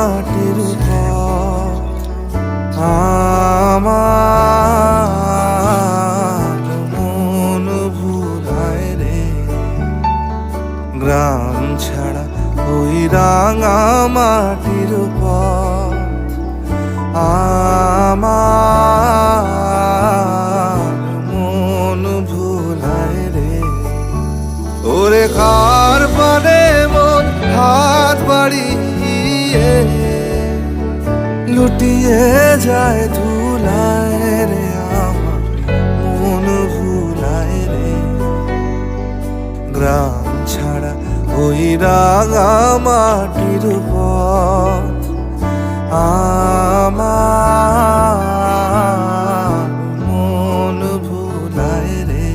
মাটির পথ আমার মন ভুলায় রে। গ্রাম ছাড়া ওই রাঙা মাটির পথ আমার মন ভুলায় রে। ওরে কার পানে মন হাত বাড়িয়ে লুটিয়ে যায় ধুলায় রে। আমার মন ভুলায় রে। গ্রাম ছাড়া ওই রাঙা মাটির পথ আমার মন ভুলায় রে।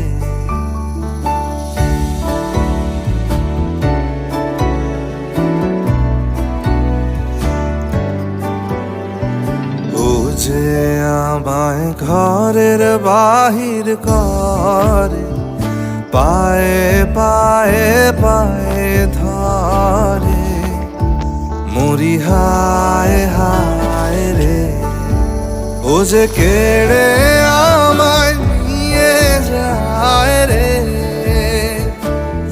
ও যে আমায় ঘরের বাহির করে, পায়ে পায়ে পায়ে ধরে, মরি হায় হায় রে। ও যে কেড়ে আমায় নিয়ে যায় রে,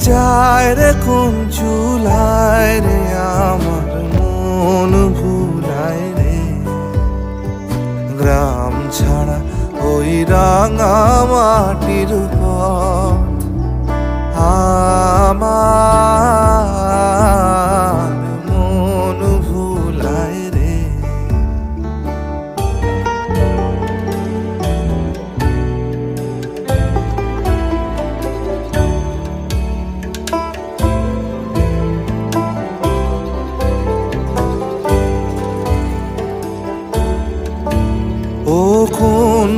যায় রে কোন চুলায় রে।